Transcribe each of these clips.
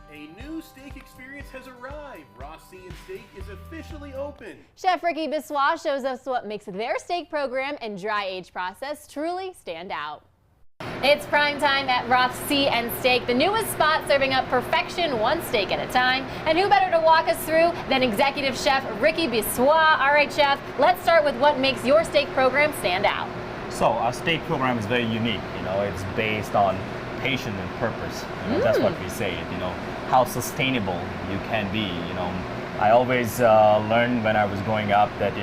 A new steak experience has arrived. Roth Sea and Steak is officially open. Chef Ricky Biswas shows us what makes their steak program and dry age process truly stand out. It's prime time at Roth Sea and Steak, the newest spot serving up perfection one steak at a time. And who better to walk us through than Executive Chef Ricky Biswas. All right, Chef, let's start with what makes your steak program stand out. So our steak program is very unique. It's based on patience and purpose. That's what we say. How sustainable you can be. I always learned when I was growing up that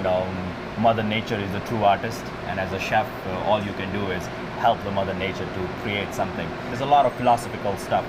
Mother Nature is the true artist, and as a chef, all you can do is help the Mother Nature to create something. There's a lot of philosophical stuff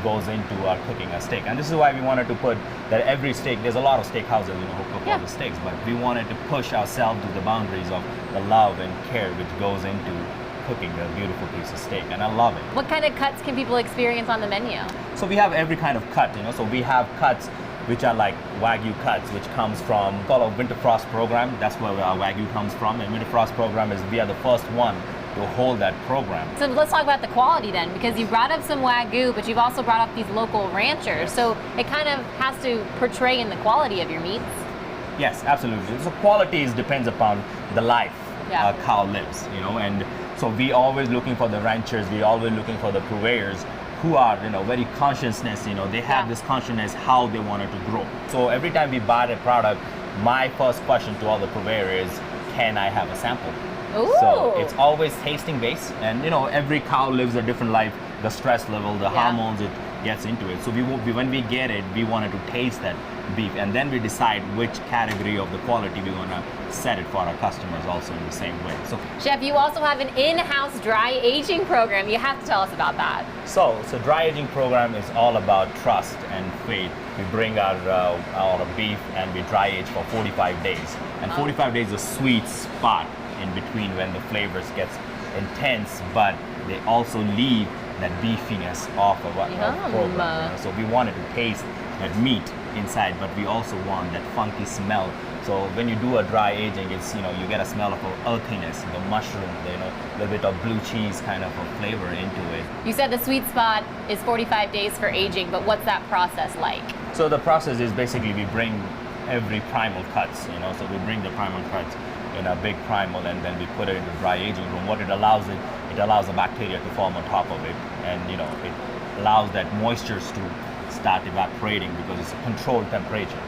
goes into our cooking a steak, and this is why we wanted to put that every steak. There's a lot of steakhouses who cook all the steaks, but we wanted to push ourselves to the boundaries of the love and care which goes into cooking a beautiful piece of steak, and I love it. What kind of cuts can people experience on the menu? So we have every kind of cut, so we have cuts which are like Wagyu cuts, which comes from called a Winter Frost program. That's where our Wagyu comes from, and Winter Frost program is we are the first one to hold that program. So let's talk about the quality then, because you brought up some Wagyu, but you've also brought up these local ranchers, so it kind of has to portray in the quality of your meats. Yes, absolutely. So quality depends upon the life a cow lives, and so we always looking for the ranchers, we always looking for the purveyors who are, very consciousness, they have this consciousness how they wanted to grow. So every time we buy a product, my first question to all the purveyors is, can I have a sample? Ooh. So it's always tasting based, and every cow lives a different life, the stress level, the hormones it gets into it. So when we get it, we wanted to taste that beef, and then we decide which category of the quality we want to set it for our customers also in the same way. So Chef, you also have an in-house dry aging program. You have to tell us about that. So dry aging program is all about trust and faith. We bring our beef and we dry age for 45 days, and 45 days is a sweet spot in between when the flavors gets intense, but they also leave that beefiness off of our program. So we wanted to taste that meat inside, but we also want that funky smell. So when you do a dry aging, it's you get a smell of earthiness, the mushroom, a little bit of blue cheese kind of a flavor into it. You said the sweet spot is 45 days for aging, but what's that process like? So the process is basically we bring every primal cuts, so we bring the primal cuts in a big primal, and then we put it in the dry aging room. What it allows the bacteria to form on top of it, and it allows that moistures to start evaporating because it's a controlled temperature.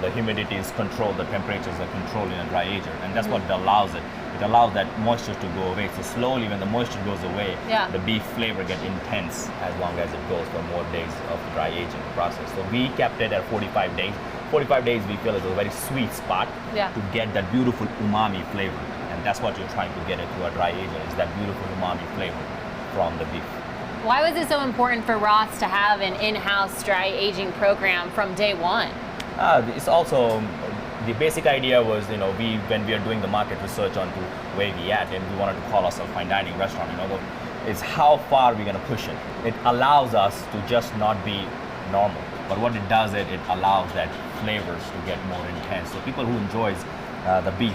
The humidity is controlled, the temperatures are controlled in a dry ager, and that's what it allows it. It allows that moisture to go away. So slowly, when the moisture goes away, the beef flavor gets intense as long as it goes for more days of dry aging process. So we kept it at 45 days. 45 days we feel is a very sweet spot to get that beautiful umami flavor, and that's what you're trying to get it through a dry aging, is that beautiful umami flavor from the beef. Why was it so important for Roth to have an in-house dry aging program from day one? It's also, the basic idea was, when we are doing the market research onto where we at, and we wanted to call ourselves a fine dining restaurant, it's how far we're going to push it. It allows us to just not be normal, but what it does, it allows that flavors to get more intense. So people who enjoys the beef,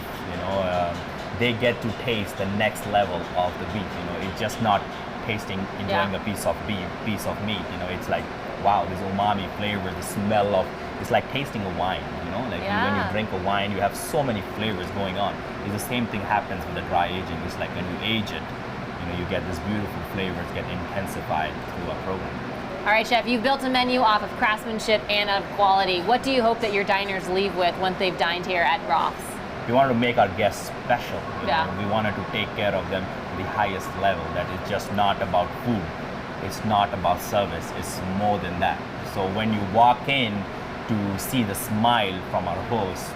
they get to taste the next level of the beef. It's just not enjoying a piece of meat. It's like, wow, this umami flavor, the smell of, it's like tasting a wine. When you drink a wine, you have so many flavors going on. It's the same thing happens with the dry aging. It's like when you age it, you get this beautiful flavors get intensified through our program. All right, Chef, you've built a menu off of craftsmanship and of quality. What do you hope that your diners leave with once they've dined here at Roth's? We wanted to make our guests special. We wanted to take care of them to the highest level, that it's just not about food. It's not about service. It's more than that. So when you walk in to see the smile from our host,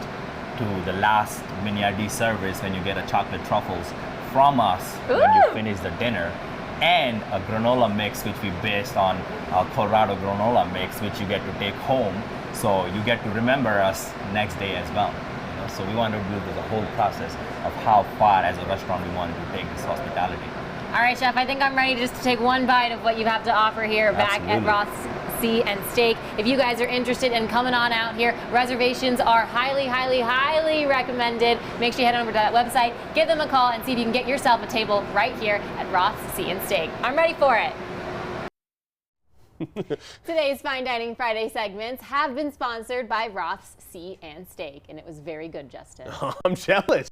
to the last miniardi service when you get a chocolate truffles from us when you finish the dinner, and a granola mix which we based on our Colorado granola mix, which you get to take home, so you get to remember us next day as well. So we wanted to do the whole process of how far as a restaurant we wanted to take this hospitality. All right, Chef, I think I'm ready just to take one bite of what you have to offer here back at Roth's Sea and Steak. If you guys are interested in coming on out here, reservations are highly, highly, highly recommended. Make sure you head over to that website, give them a call, and see if you can get yourself a table right here at Roth's Sea and Steak. I'm ready for it. Today's Fine Dining Friday segments have been sponsored by Roth's Sea and Steak, and it was very good, Justin. I'm jealous.